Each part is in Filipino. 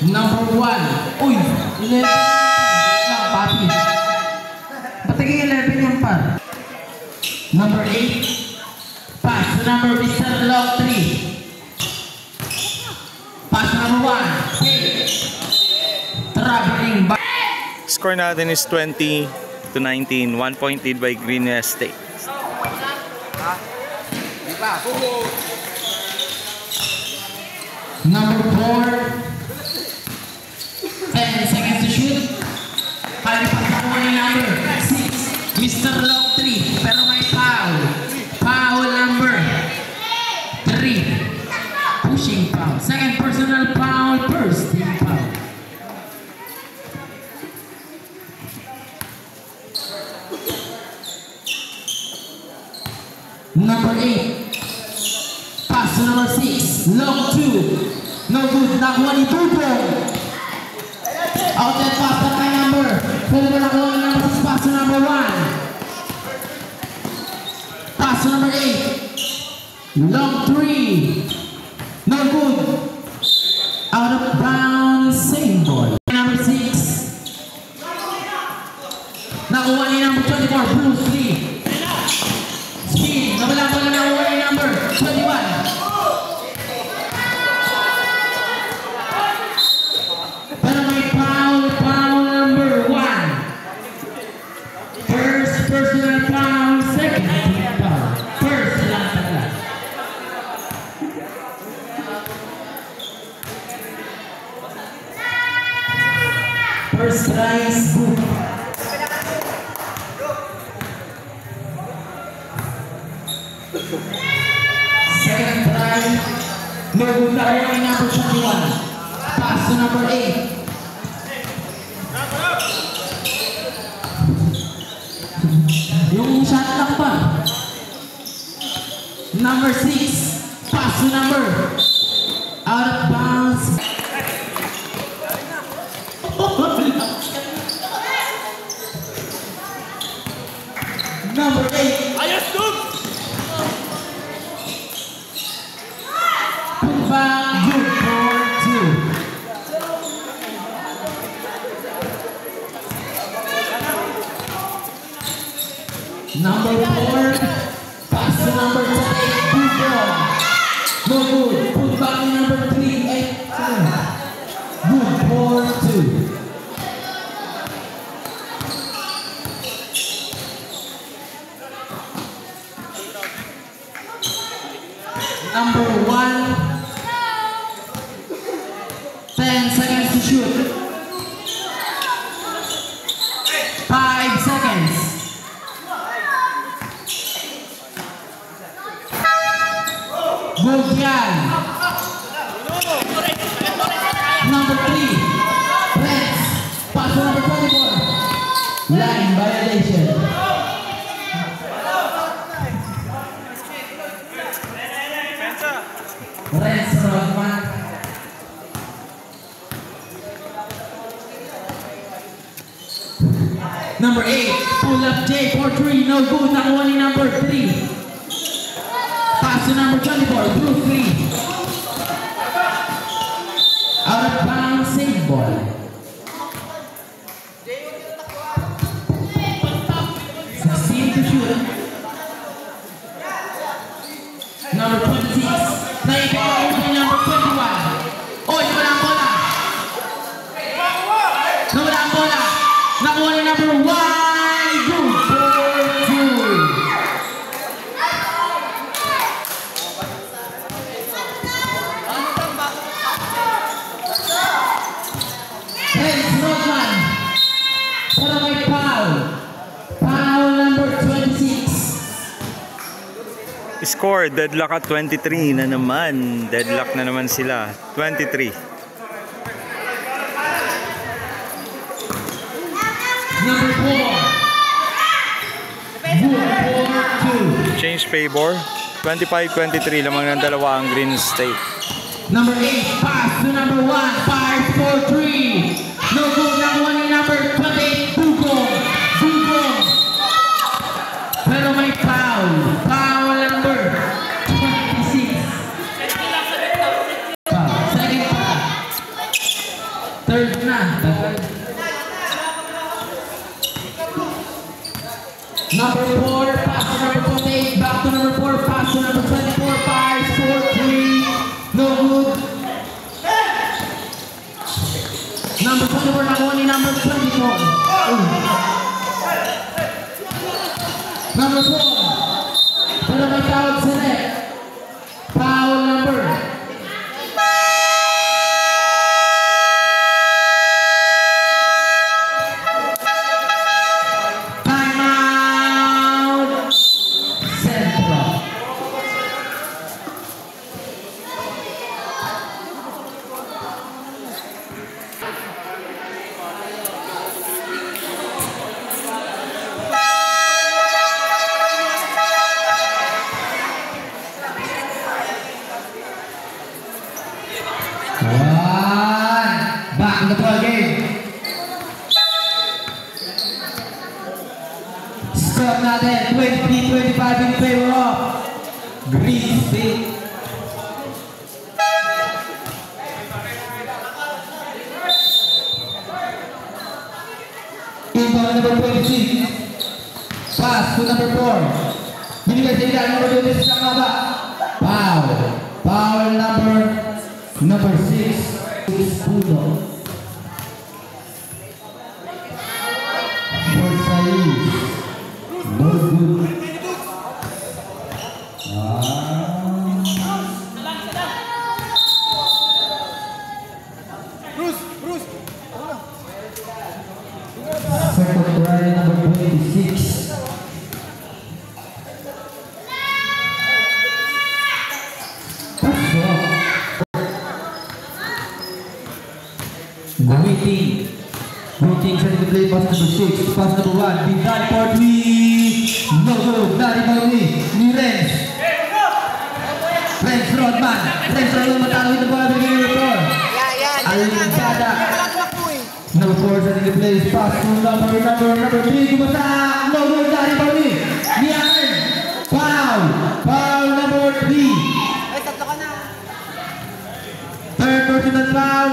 Number 1. Uy, 11. Lang, papi. Ba't naging 11 yung pa? Number 8. Pass to number Mr. Log 3. Pass number 1. Hey. Traveling back. Score natin is 20-19. 1 point lead by Green Estate. Number 4. 10 seconds to shoot. Kali pa sa number 6. Mr. Log 3. Pero may foul. Foul number 3. Pushing foul. Second personal foul. First team foul. Number 8. Pass to number 6. Long 2. No good. Nakuha ni Dudong. Outlet pass na kay number. Pwede mo nakuha ni number 6. Pass to number 1. Pass to number 8. Long 3. No good. Out of bounds. Same ball. Number 6. Nakuha ni number 24. Bruce Lee. Speed. Nabalabala na nakuha ni number 21. Pero may foul number 1. First personal foul. Second team foul. First lang pala. First try is good. Second try. No good na rin number 21. Pass to number 8. Yung shot lang pa. Number 6. Pass to number. Out of bounds. Number 8. Ayos dun! Put back. Good for 2. Number 4. Pass to number 8. Good ball. No good. Put back to number 3. 8. Good for 2. Number 1. 10 seconds to shoot. 5 seconds. Good yan. Number 3. Press. Pass to number 24. Line violation. Renz Rodman. Number 8. Pull up J for 3. No good. Nakuha ni number 3. Pass to number 24. Blue 3. Out of bounds. Save ball. To shoot. Number 26. Naipaw ni number 21. Oy, wala ang bola. Wala ang bola. Nakuha ni number 1. Good for 2. Renz Rodman. Pero may foul. Foul number 26. Score, deadlock at 23 na naman. Deadlock na naman sila. 23. Number 4. Good for 2. Change favor. 25-23 lamang ng dalawa ang Green State. Number 8. Pass to number 1. 5 for 3. No good. Nakuha ni number 28. Dugong. Dugong. Pero may foul. Foul number 26. Foul. Second foul. Third na. Number 4, pass to number 28, back to number 4, pass to number 24, 5, 4, 3, no good. Number 24, nakuha ni number 24. Number 4, pero may tawag sa net. Foul number. Back in the ball game. Score natin 23-25 in favor of Green State. Inbound number 26. Pass to number 4. Binigay sa ilan number 26 sa kaba. Foul. Foul number 6. Puno for Saeed. No good. Bruce. Second try number 26. Waiting for the play, pass number 6, pass number 1, big guy for 3, no good, not about ni Renz. Renz Rodman matalo with the ball, beginning with the ball. Alincada. Number 4 sa the play, pass to number 3, kumasa, no good, not about ni Aaron. Foul number 3. Third personal foul,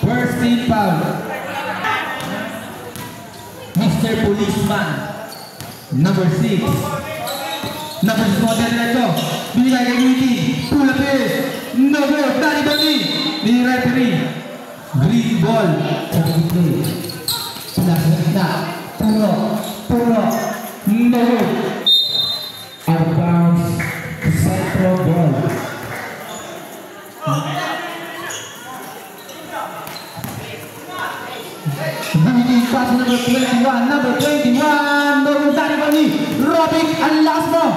first team foul. Mr. Policeman, number 6. Number 6 model na ito. Binigay kay Witty. Pull up is. No good. Dari Boni. Ni referee. Green ball. Second play. Pula. Puro. No good. Out of bounds. Central ball. Pass number 21, no good, Dari Boni. Robin, ang lakas mo.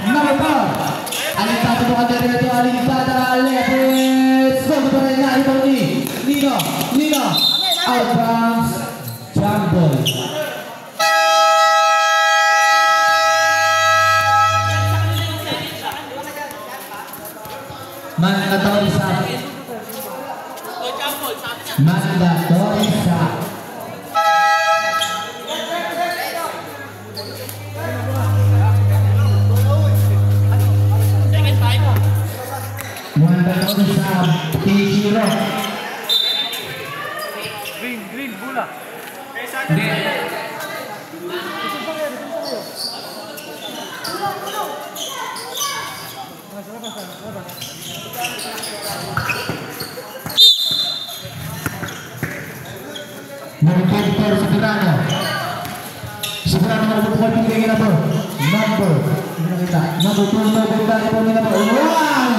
Number 4. Alincada po ka rin ito, Alincada, Lepres. Go pa rin na, ito ni Nino. Out of bounds. Jump ball. Mandatory sa. Mandatory sa T0. Green, bola. Number 24, Sigurano magpupukol pinigay na po. Number 2, wow!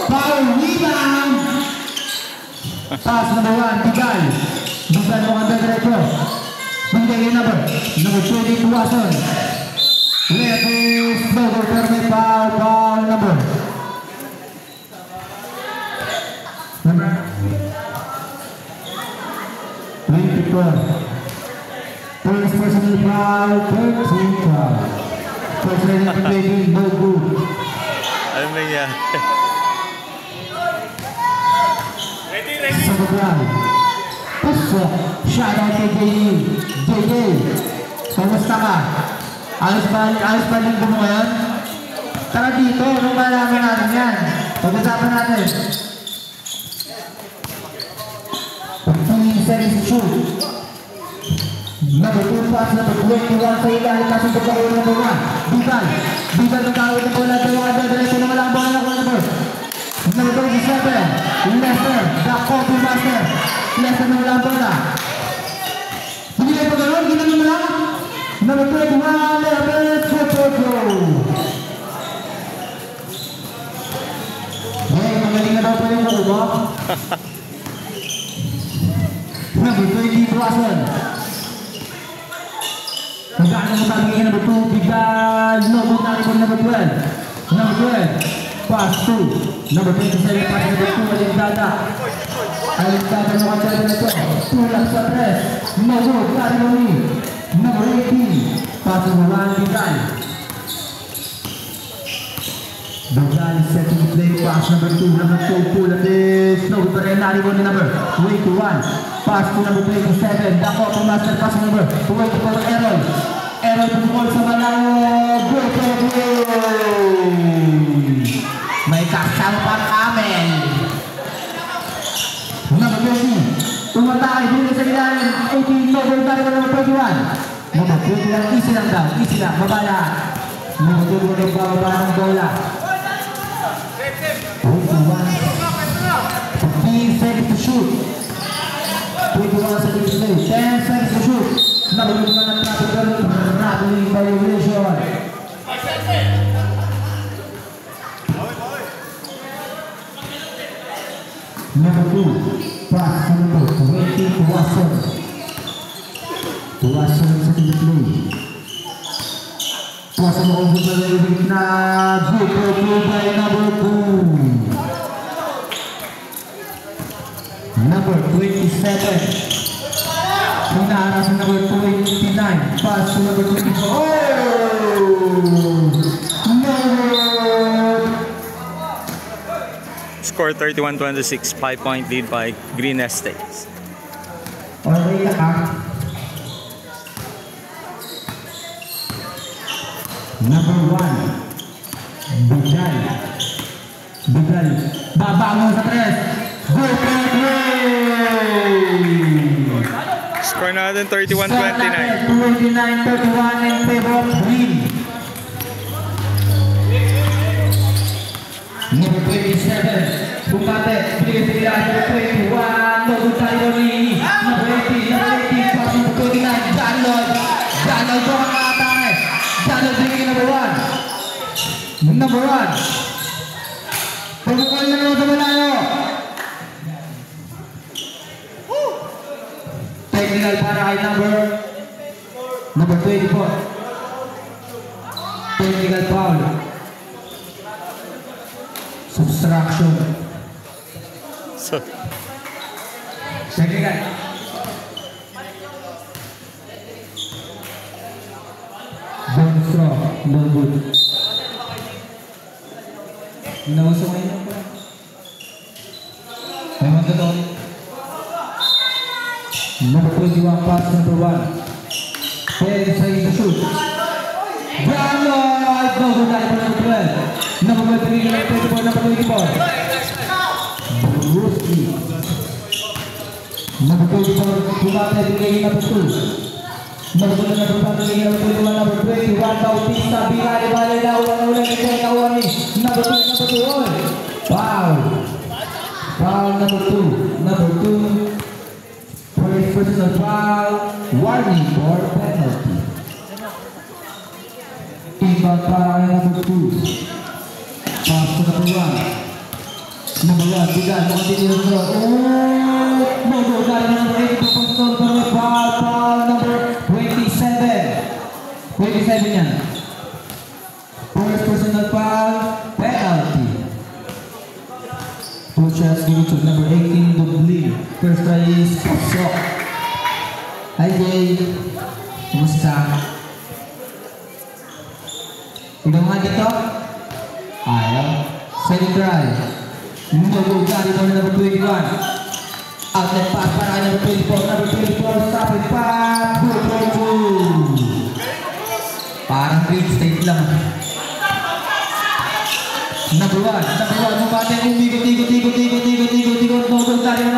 Foul rebound! Pass number 1, Bigay mo ang diretso. Pinigay na po. Number 20, Watson. Lepres, Logo, pero may foul number. Number 24. First personal foul, 13 foul. First personal play, no good. Ano ba yan? Ready. Sa Bugral. Pasok. Shout out kay JJ. Kamusta ka? Ayos ba linggo mo ngayon? Tara dito, nung malaman natin yan. Pag-usapan natin. seconds to shoot. Number 2 pass, number 21 sa ilalim kasi pagkakaroon ng number 1. Bigal magkakaroon ng bola, dalawang diretso naman ang bola ng number 27, Lester, the copy master. Lester naman ang bola. Hindi kayo pagkaroon, ginang naman lang. Number 21, Lester, go. Hey, magaling na daw pa yung mo. Number 20, Russell. Magkano mo sabi ngayon, number 2, Bigal, no, number 12. Number 12, pass 2. Number 27, pass number 2, Alindada. Alindada mo ka dyan na ito. Tulak sa 3. No good, Category. Number 18, pass number 1, Bigal. Bigal, second play, pass number 2. Number 2, pull at this. No good, pero nari mo ni number 21. Pass to number 27, Dakota Master, pass number 24, Errol. Errol pumukol sa Malayo, go. May kasama pa Kamel. Number 20, tumatay, dito sa ilalim, 18, number 21. Number 21, easy lang daw, babala. Number 21, bababa ng bola. 21, 15 seconds to shoot. 21 seconds to play, 10 seconds to shoot. Nabulungan ng traffic girl, rapid violation. Number 2, pass number 20 to Watson. Second to play. Watson over the level na good by number 2. Number 27. Hinaharap ng number 29. Pass to number 24. Score 31-26, 5-point lead by Green Estates. Okay, number 1. Bigal. Babangon sa 3. Score natin 31-29. 29-31 in favor of Green. Number 27, Bukate, Bigla, number 21, Nogu Taironi, number 18, pass number 29, Janlod ko ang atake. Janlod bigay number 1. Number 1. Pagkakal na naman sa Malayo. Technical para kay number 24. Technical foul. Subtraction. Technical. Bonus throw. No good. Nawasok kayo na po. May magkatoon. Number 21, pass number 1. 10 seconds to shoot. Brandon! No good na ito number 12. Number 3, number 24, number 24. Bruce Lee. Number 24, Bumate, bigay number 2. Number 2, number 5, bigay number 21, number 21, Bautista, Binari, Bale, Naulan, ito ay Kawani. Number 2, foul. Foul number 2. Number 2. Personal foul, warning or penalty. Imbang para kay number 2. Pass to number 1. Number 1, Bigal, continue to throw. No go, dahil number 8, personal foul, number 27. 27 yan. First personal foul, penalty. 2 shots given to number 18, Dubli. First try is Pasok. Hi Jay, kumusta? Ikaw nga dito? Ayaw. Second try. Number 21, number 21. Outlet pass para number 24, number 24. Stop it, pass. Good. Parang Green State lang. Number 1, umate, umikot, no good, number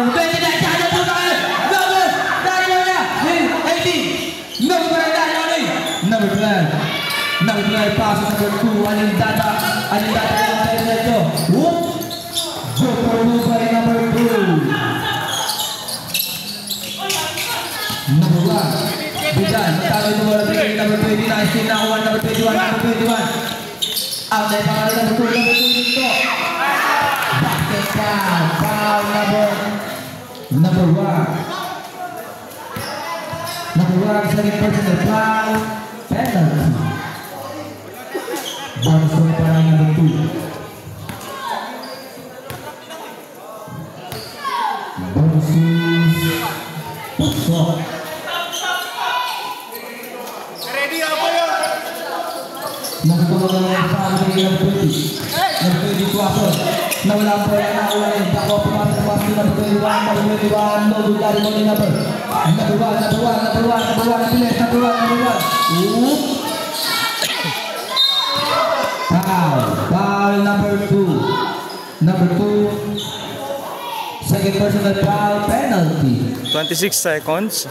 29, Janlod po tayo, number steal na kuha number 21, number 21. Out na yung pangalan number 2 dito. Basket foul, foul number 1. Number 1, second personal foul, penalty. Bonus point para number 2. Bonus puso. Ready ako yun. Nagtulungan ng foul ng number 20. Number 22 ako. Nawala po yan na ulan. Ako pumasok number 21, number 21. No good dari mo ni number 1. Foul number 2. Number 2. Second personal foul, penalty. 26 seconds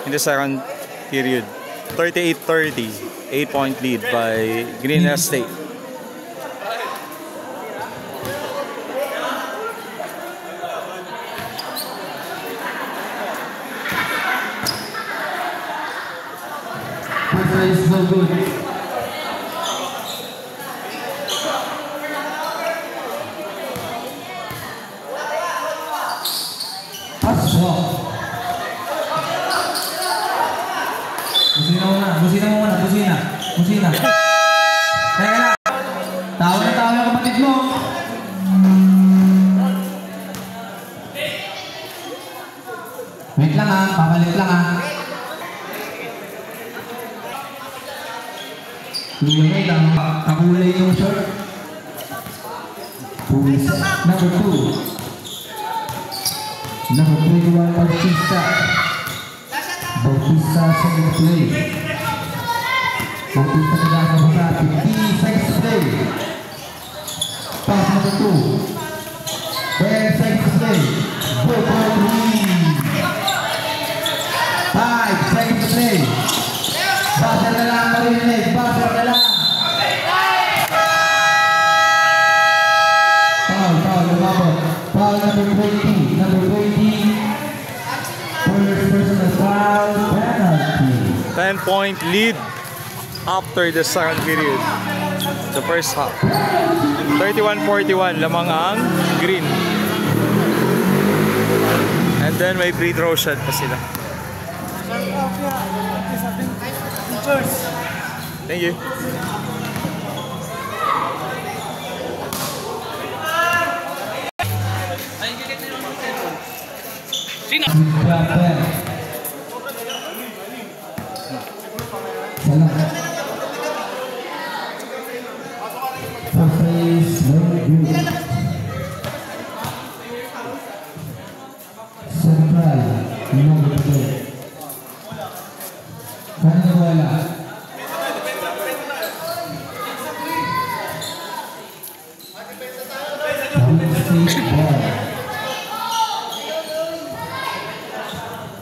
in the second period. 38-30. 8-point lead by Green Estate. Is no good. Pasok. Busina. Teka lang. Tawa yung kapatid mo. Wait lang ha, papalit lang ha. Kulay lang, kakulay yung shirt. Number 2. Number 21, Bautista. Bautista sa play. Bautista nila sa basa, 15 seconds play. Pass number 2. 10 seconds play. Go for 3. 5 seconds play. Buzzer na lang, Marinig. Buzzer na lang. Foul, lumabot. Foul number 20. Number 20. First personal foul, penalty. 10-point lead after the second period. The first half. 31-41. Lamang ang Green. And then may free throw shot pa sila. Thank you.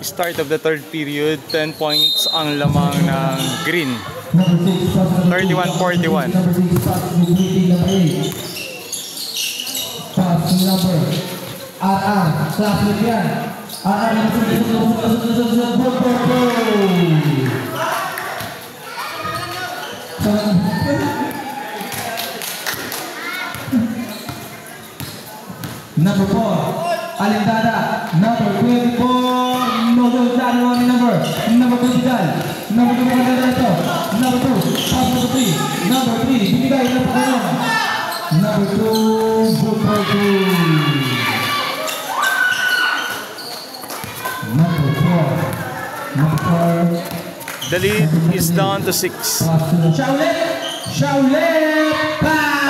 Start of the third period, 10 points ang lamang ng Green. 31-41. Number 4, Alindada. Number 24. Number 25, number 2, number 2, pass number 3, number 3, binigay na pa kayo. Number 2, good for 2. Number 4. The lead is down to 6. Shaolet, pass!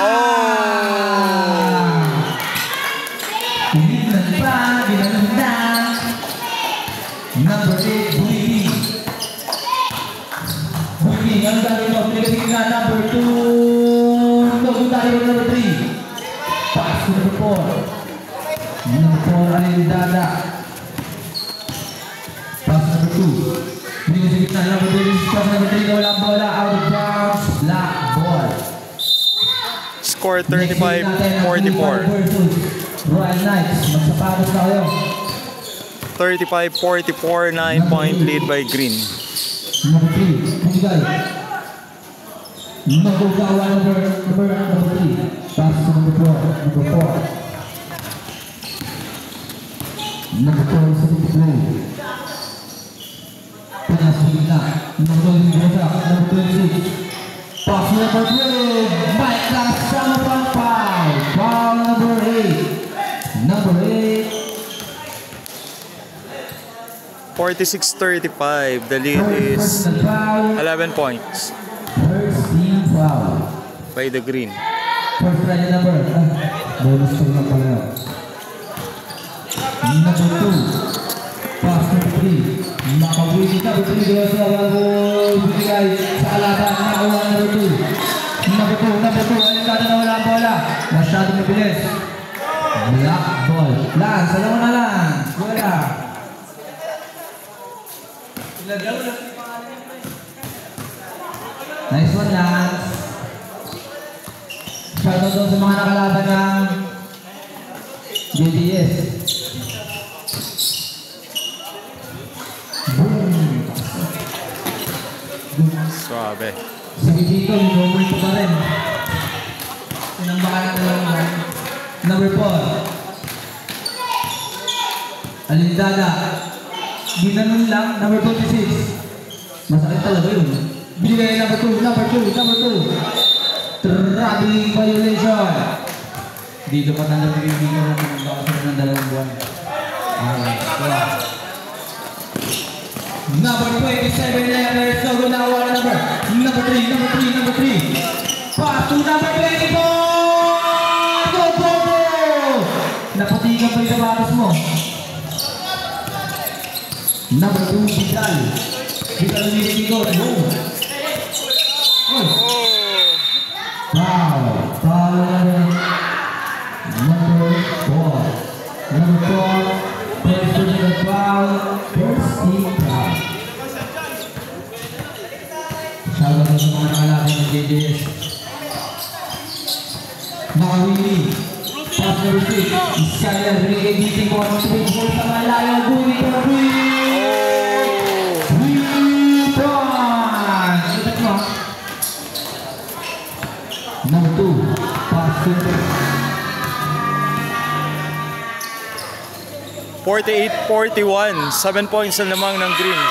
Number 8, Buigi. Ang dali mo, pinagating na number 2. Ang dali mo, number 3. Pass to number 4. Number 4, Alindada. Pass number 2. Pinagating na number 3. Pass number 3, walang bola. Out of bounds, black ball. Score 35-44. Royal Knights, magsapatos na kayo. 35-44, 9-point lead by Green. Number 3, Bigay. Nagagawa number 3. Pass to number 4. Number 4 sa blue. Pinas sa gitna. Number 26. Pass to number 3. Mike Lasama pang foul. Foul number 8. Number 8. 46-35. The lead is 11 points First team foul. by the green. First right number. Bonus to lang pala. Number 2. Pass number 3. Makawin number 3. Gawa sa bago bigay sa kalaban. Nakawa number 2. Number 2. Ayun ka na wala ang bola. Masyadong mabilis. Black ball. Lance, alam mo na lang. Wala. Nice one, Lance. Shoutout doon sa mga nakalaban ng JDS. Boom. Suabe. Sige dito, minumul ko pa rin. Sinambakan natin lang. Number 4. Alindada. Ginanon lang, number 26. Masakit talaga yun. Binigay number 2. Traveling violation. Dito pa na nabibigyan natin ng bakasan ng 2 buwan. Number 27 letters. So, gunawa na number 3. Pass to number 24. Go! Napatigan pa yung sa batas mo. Number 2, Vidal umilikot. Boom. Foul number 4. First personal foul. First team foul. Shoutout sa mga nakalaban ng JJS. Nakawili. Pass number 6. Iskaya binigay dito mo. Baseball sa malayo. Buwi. Number 2, pass to 48-41. 7 points na lamang ng green.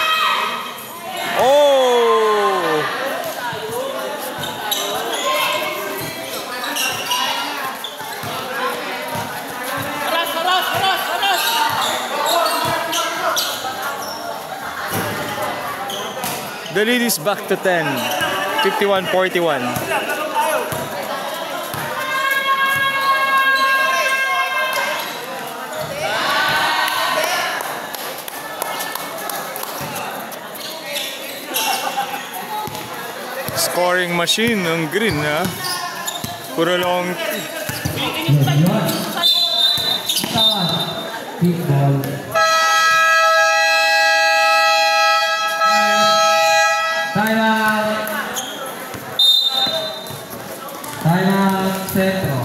Oh! The lead is back to 10. 51-41. Scoring machine ng green, ha? Puro long. Time out, Centro.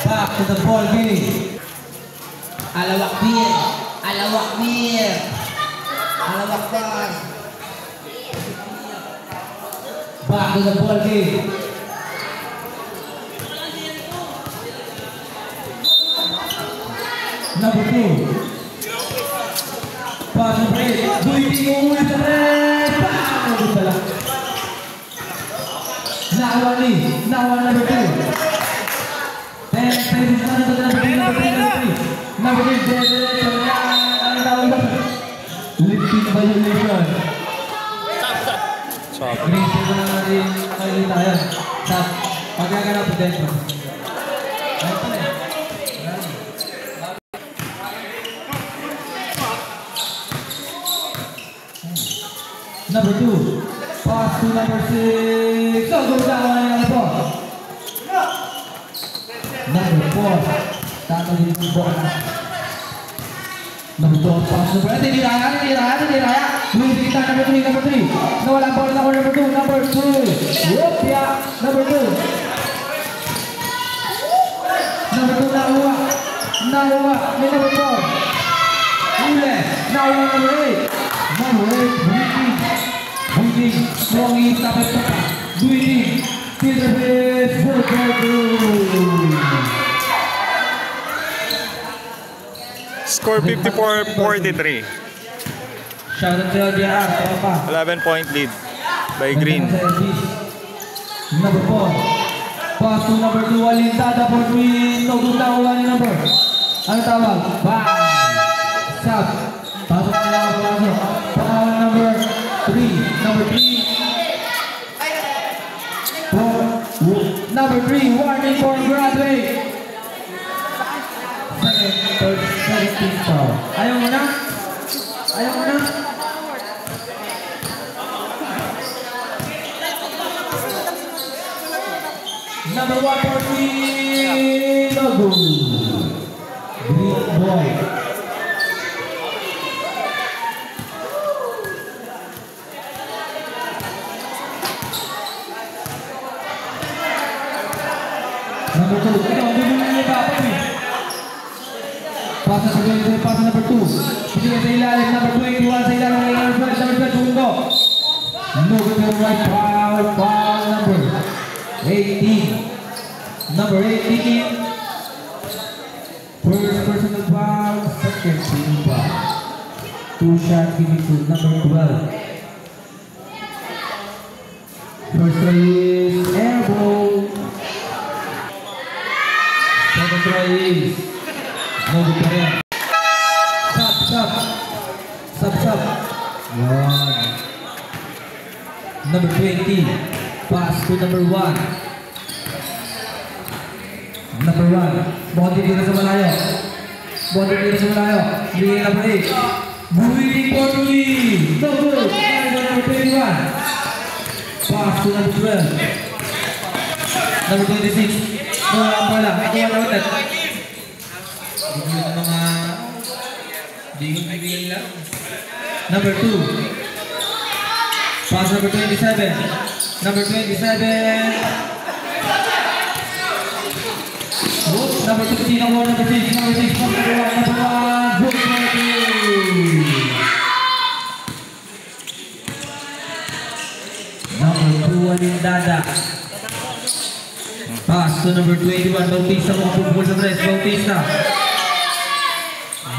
Back to the ball game. Alawak Mir. Alawak ball. Back to the ball game. Number 2. Pass to break. Buiting ulit sa red. Nawali number 2. Number 3, lifting violation. Inisip ko na natin kayo tayo. Pagkaganap po dentro. Number 2, pass to number 6. So, go down na po. Number 4. Tatagin po po. Number 2, pass number 3. Hindi raya. Luis kita, number 3. Nawala ball na ko, number 2. Whoop, yeah. Number 2. Number 2, nakuha. May number 4. Ule. Nakuha number 8. Building. Strong tapos pa. Building. Field the base. Score 54-43. Shout out to LDR. 11-point lead by Green. Number 4. Pass to number 2. Alintada for Green. No good na wala ni number. Ano tawag? Bang! Sub. Pasok na lang ako. Foul number 3. Number 3. Warning for graduate. Second team foul. Ayaw mo na? Number 1 for Green. No good. Green boy. Number 2. Ito, bibigyan niya ba ako eh. Pass number 2. Bibigyan sa ilalim. Number 21 sa ilalim. Number 12. Bungo. No good for right. Foul number 18. Number 18. First personal foul. Second team foul. 2 shots given to number 12. First try is airball. Second try is no good pa rin. Sub. 1. Number 20. Pass to number 1. Number 1. Bondi dito sa malayo. Bigay number 8. Building for Lee. No good. Number 21. Pass to number 12. Number 26. No, wala. Ito yung ulit. Bigyan ng mga bigyan lang. Number 2. Pass number 27. Number 27. Whoop. Number 16. Number 6. Number 6. Number 1. Good number 2. Alindada. Pass to number 21. Bautista mo kapupul sa press. Bautista.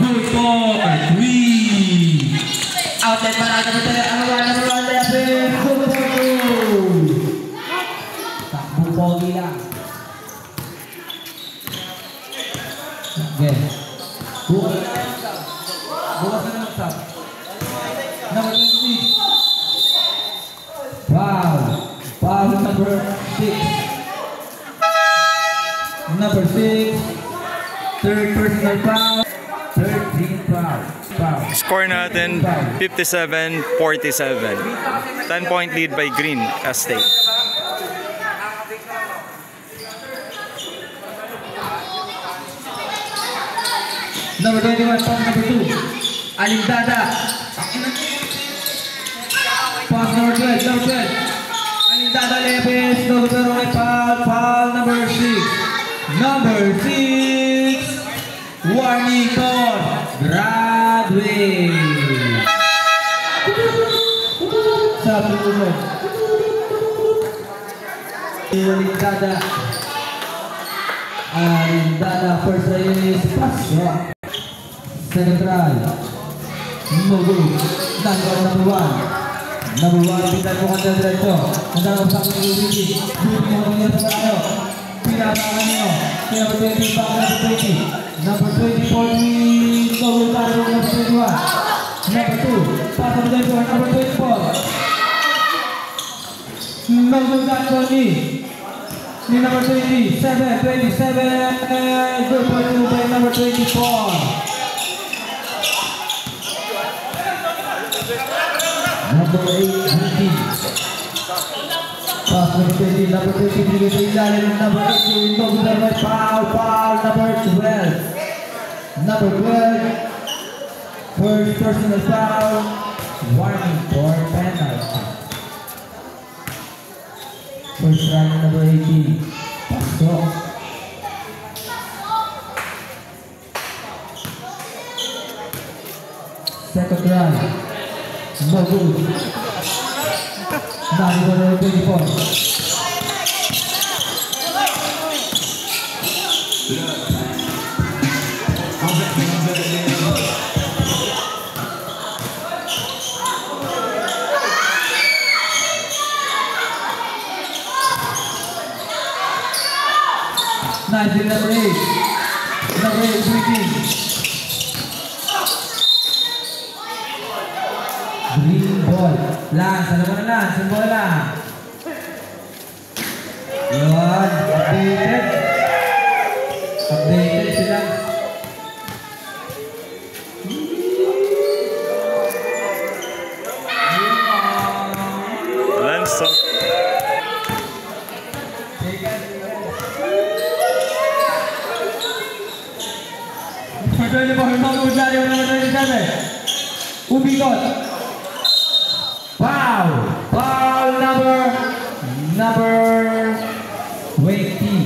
Good for 3. Outlet para number 1. Number 1. Good for 2. Takbo pogi lang. Okay. Bukas na ng stop. Number 26. Wow. Foul number 6. Number 6. Third personal foul. Third team foul. Score natin 57-47. 10-point lead by Green Estate. Number 21, pass number 2. Alindada. Pass number 12. Alindada Lepes. No good pero may foul number 6. Number 6. Warning for graduate. Sa susunod. Alindada first try is pass. Second try. No good. Number 1. Number 1, pinag mo kanya diretso. Nagdalaw sa akin yung Ricky. Ricky mo kanya sa tayo. Pinapakan nyo. Number 20, number 20. Number 20, 40. No good tayo number 21. Number 2, pass number 24. Number 24. No good tayo ni number 27. Good for 2 by number 24. Number 8, Pass number 20, number 23 sa ilalim ng number 18. No good number foul, number 12. Number 12. First personal foul. Warning for penalty. First round number 18. Pasok. Second round. No good. Number 24. Nice in number 8. Number 8 breaking. Green ball. Lance, alam mo na Lance, yung bola. Yun, updated. Updated sila. Lance. Ubigot. Foul. Foul number 20.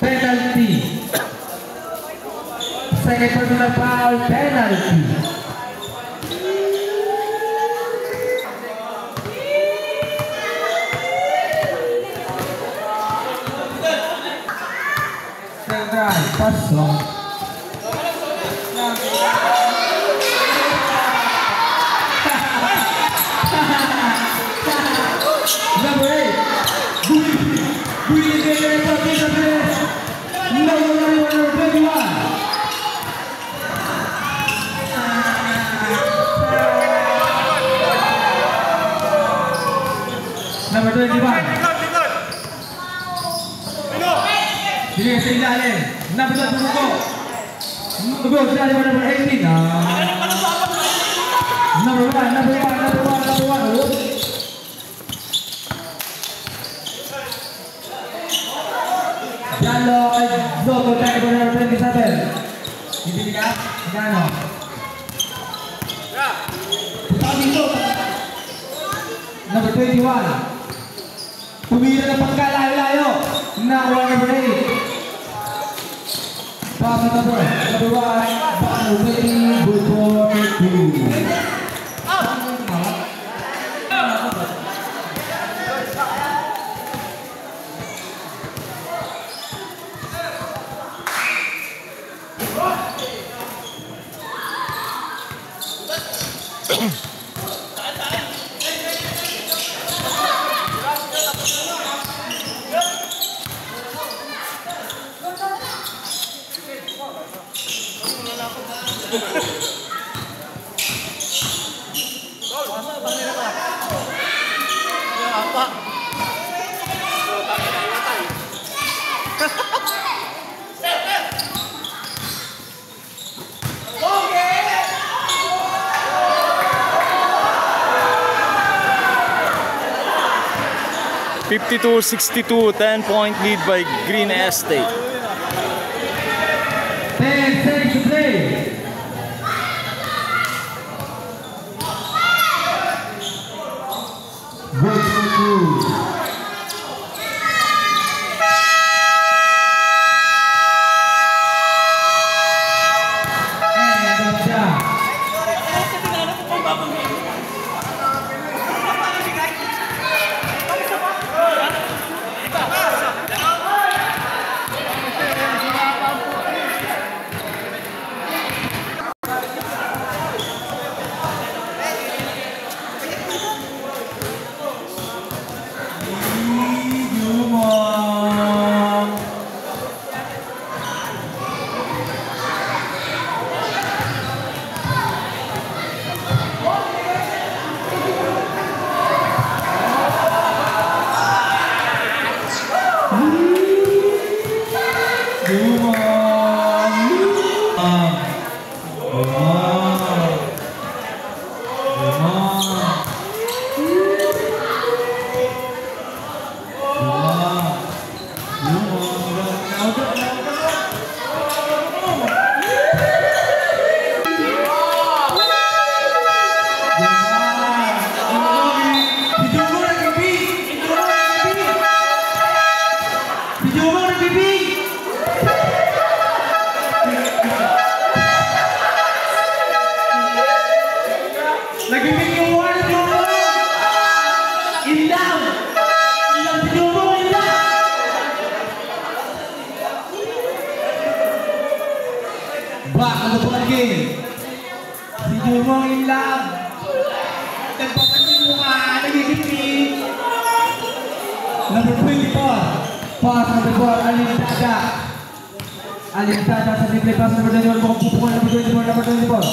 Penalty. Second personal foul, penalty. Second drive, pasok. Number 8. Number 21. Sige sa ilalim. Number 2 Bugo. Bugo sa ilalim number 18. Number 1. Jalo Zogo tayo ko number 27. Hindi ka? Gano? Punta dito. Number 21. Tumira na pagkalayo-layo na number 8. Pass number 1. Bano ready, good for 2. (52-62), 10-point lead by Green Estate. 10 seconds to play. Good for 2. Ilaw! Ilaw si Jumong! Ilaw! Back on the ball game. Si Jumong Ilaw. Nagpapansin mo nga, nagigipin. Number 24. Pass on the ball, Alintada. Alintada sa simple pass, number 21. Pupukul, number 24, number 24.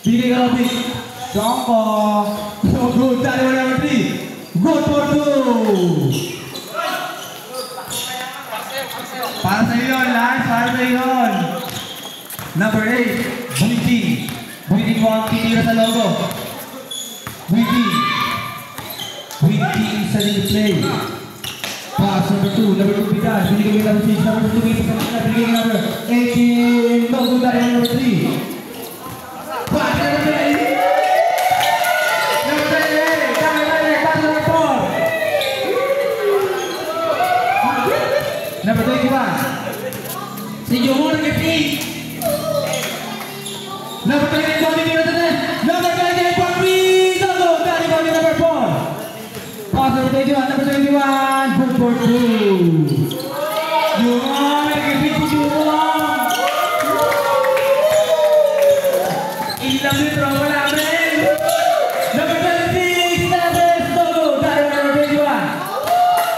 Bigay ka Robin. Jongko. So good, tali mo number 3. Good for 2. Para sa iyon, Lars, para sa iyon. Number 8, Buiting. Buiting mo ang titira sa logo. Buiting. Buiting sa display. Pass number 2, number 2 Pitas. Binigay number 6, number 2 binigay number 18. No good, tali mo number 3. Pass number 3. Number 3, pass number 4. Number 21. Si Jumong nag-8. Number 20, number 20, Bobby! No, very good, number 4. Pass number 21, number 21, good for 2. Jumong, nag-8 si Jumong. Ilang litro, wala rin. Number 26, Neves, no, very good, number 21.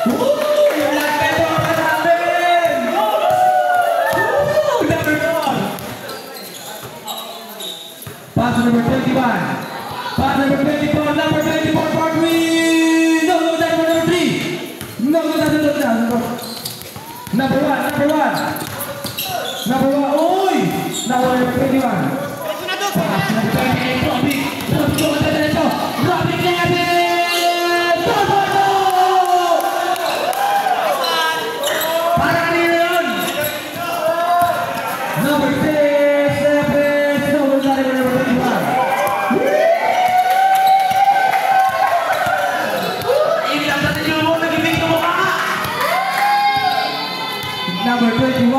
Wala kayo, wala rin. Number 4. Pass number 21. Pass number 24. Number 24. Barbie. No, number 3. No, number 1. Number 1. Number 1. Uy! Number 21. Pass number 28. Robbie. Robbie Kevin. Para yun. Number 6. Number 21.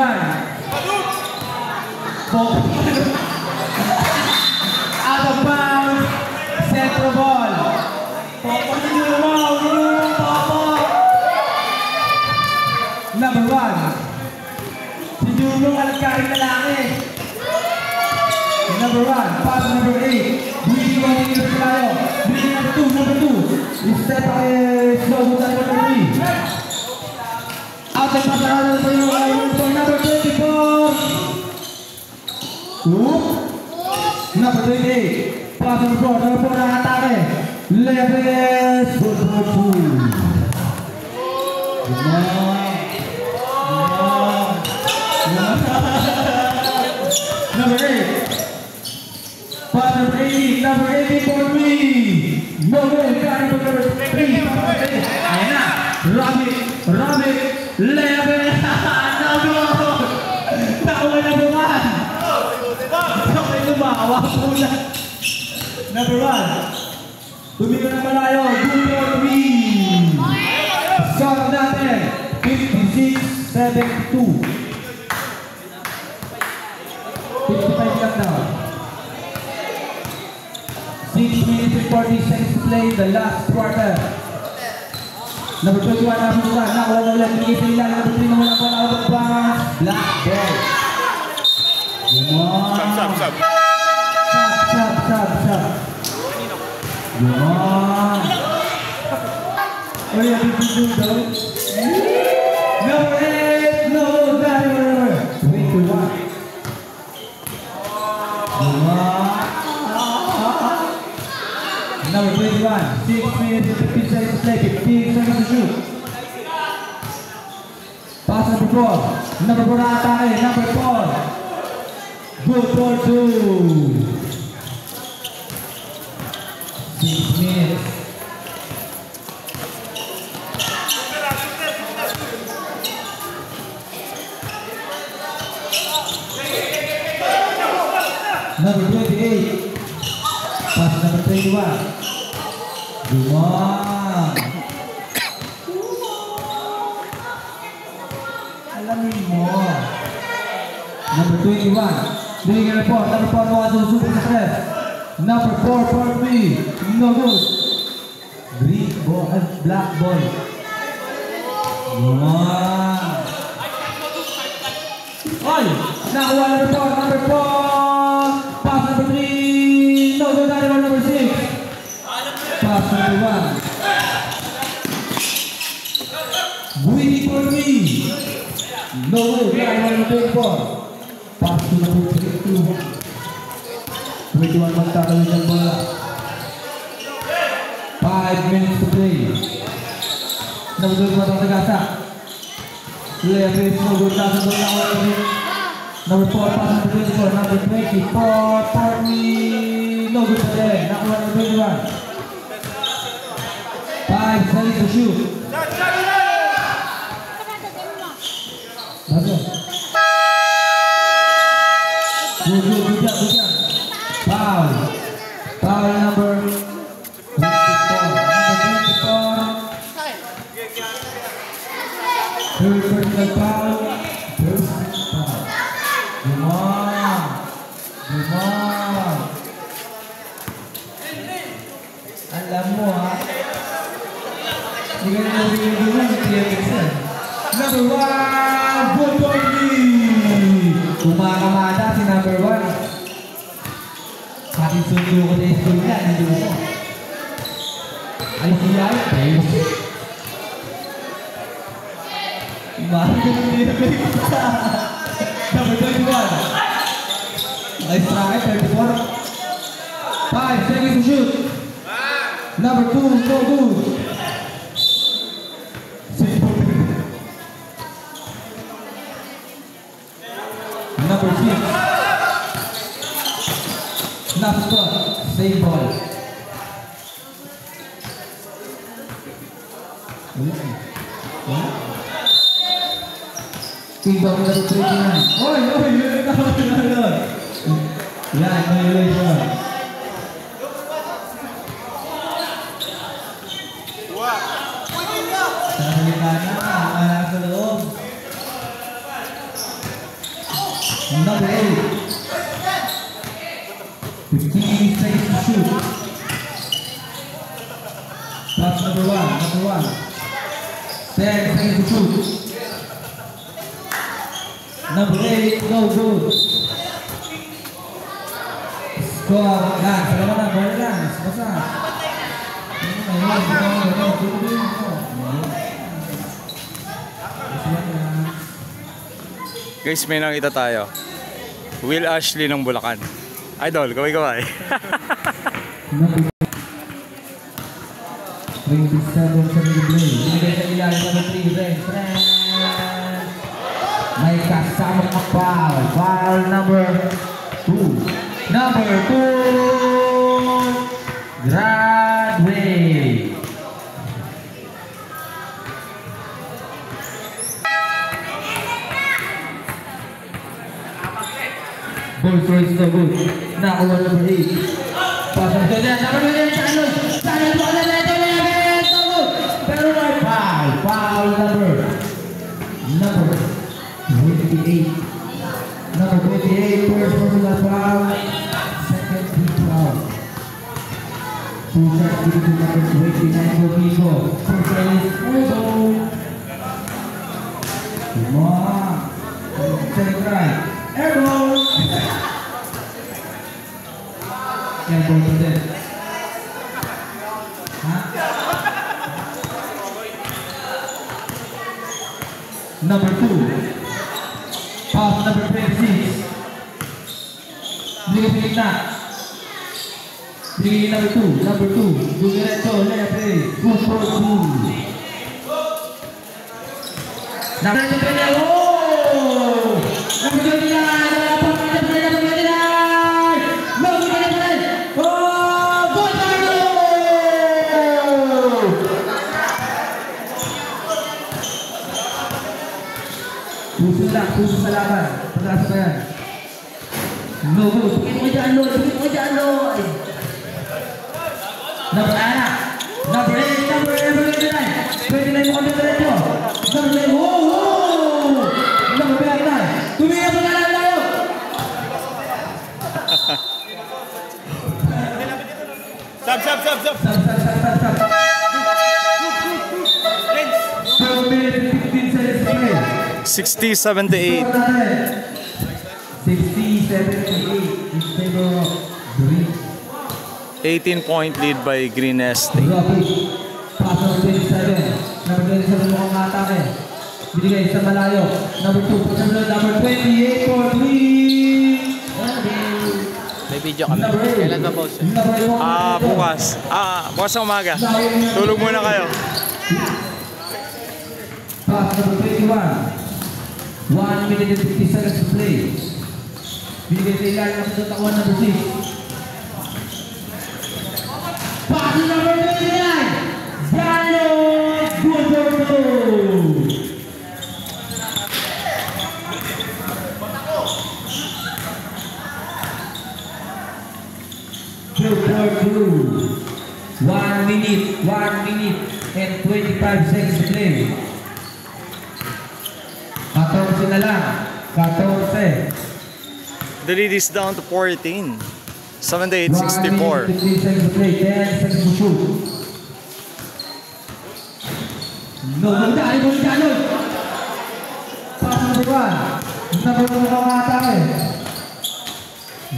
Out of bounds. Central ball. Popo si Jumong. Popo. Number 1. Si Jumong alagkarin na langit. Number 1. Pass number 8. Bili mo ang tingin tayo. Bili number 2. Number 2. Step slow mo tayo number 3. Out of pass number 24. Number 28. Pass number 4. Number 4 na atake. Leves. Good for 2. Number 8. Pass number 80. Number 80 for 3. No good. Got it for number 3. Ayan na. Robbie. Leves. No good. Nakuha na buwan. Nakuha lumawa po na. Number 1. Tumira na malayo. Good for 3. Score natin. 56-72. 55 lang daw. 6 minutes and 40 seconds to play the last quarter. Number 21 na pumunta. Nakuha na ulit. Bigay sa ilan. Number 3 na mula po. Out of bounds. Black ball. Yun. Sab. Sab. Yun. Oh, yeah, big daw. Number 8. No, that number 21. Number 21, 6 minutes and 15 seconds to play, 15 seconds to shoot. Pass number 4. Number 4 na atake, number 4. Good for 2. 6 minutes. Number 28. Pass number 21. Dumang. Alamin mo. Number 21. Bigyan na po. Number 4 na super success. Number 4 for 3. No good. Green ball. black ball. Wow! Oy! Nakuha number 4. Pass number 3. No, go down number 6. Pass number 1. Winning for 3. No, go down number 4. Pass to number 3. 21 magtatawid ng bola. 5 minutes to play. Nagulog mo itong tagasa. Lefis, nagulog na sa bola. Number 4, pass number 24. Number 24, Parmi. Nagulog na rin. Nakuha number 21. 5 seconds to shoot. Good job. Foul. Foul number 24. Third personal foul. Come on. Alam mo ha. Hindi ka na nabibigyan. Number 1, Botorni. Kumakamada si number 1. Aking sundo ko na yung school niya, hindi mo. Ay, siya, okay. Mahal ko hindi na kayo sa number 21. Ay, strike, 34. 5 seconds to shoot. Number 2, no good. Number 6. Last spot, same ball. Timbang na ito 39. Oy! Yun na ako. Yan, violation. Sasalita na, anak sa loob. Number 8. 15 seconds to shoot. Pass number 1. 10 seconds to shoot. Number 8, no good. Score, lang. Salamat na, ball lang. Basta. Guys, may nakita tayo. Will Ashley ng Bulacan. Idol, kaway-kaway. 27 sa play. Binigay sa ilalim number 3, Ren. May kasama ka foul. Foul number 2. Number 2, Gradway. Ball throws no good. Nakuha number 8. Pasang doon yan. Number 1 sa ano? Sa ano po na ito? Pero may foul. Foul number 28. Number 28. First personal foul. Second team foul. 2 shots given to number 29 Gogigo. First one is elbow. Come on. Second right. Elbow. Elbow to them. Number 2. Pass number 26. Bigay na. Bigay number 2. Number 2. Dumiretso. Lebre. Good for 2. Number 2. Oh! Number 29. Puso sa laban. Pagkasa pa yan. No good. Bukit mo dyan, Lloyd. Number 8. Number 29. 29 mo kami diretso. Number 9. Oh! Number 9. Tumingin mo na lang tayo. Stop. Stop. 60-78. 60-78 in favor of Green. 18-point lead by Green Estate. Rocky, pass number 27. Number 27 mukhang atake. Binigay sa malayo. Number 2, number 28 for Green. May video kami. Kailan ba post? Bukas. Bukas sa umaga. Tulog muna kayo. Pass number 21. 1 minute and 50 seconds to play. Binigay sa ilalim ng tatawan number 6. Pass number 29. Daniel Guajardo. One minute and 25 seconds to play. 14 na lang. 14. The lead is down to 14. 78-64. 1 minute, 15 seconds to play. 10 seconds to shoot. No, Daniel. Pass number 1. Number 1 na atake.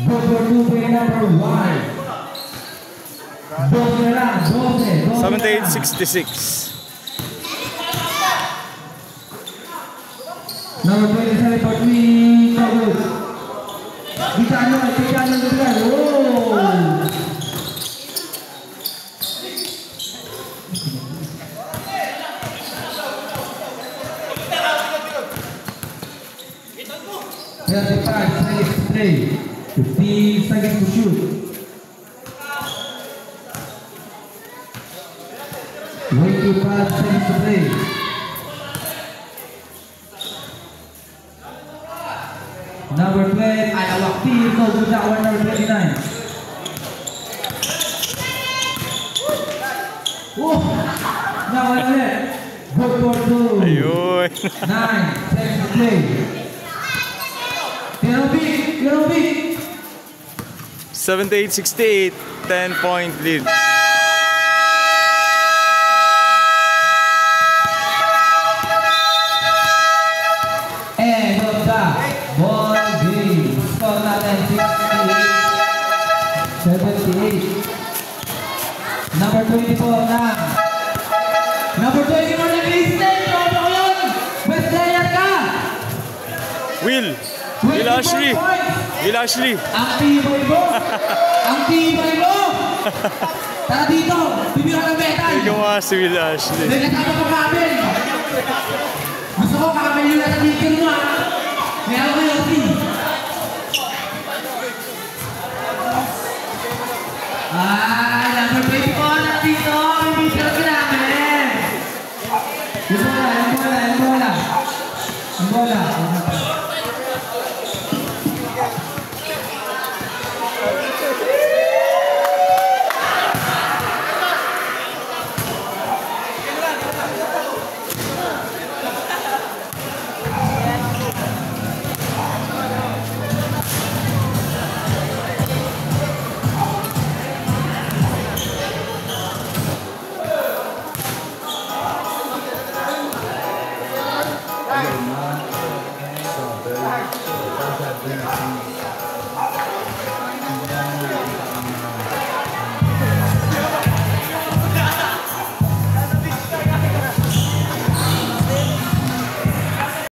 Number 2 by number 1. 12 na lang. 78-66. Number 27 for 3. No good. Gitano. Oh! Seconds to play. 15 seconds to shoot. 25 seconds to play. Number 12, Alawakti, no good that one, number 29. Oh! Now ulit. Good for 2. Ayun. 9 seconds to play. Pirobi. 78-68. 10-point lead. And of the ball game. Score natin 78. Number 24 na. Number 24 na Kristen. Ano ko yun? Best player ka. Will Ashley. Ang tibay mo. Tara dito. Bibigyan ng metal. Ikaw si Will Ashley. May kasama pa kami. Gusto ko kami yung nasa tigil mo ha. May ako kayo si. Number 24 na dito. Bibigyan ka namin. Yung bola. Ang bola.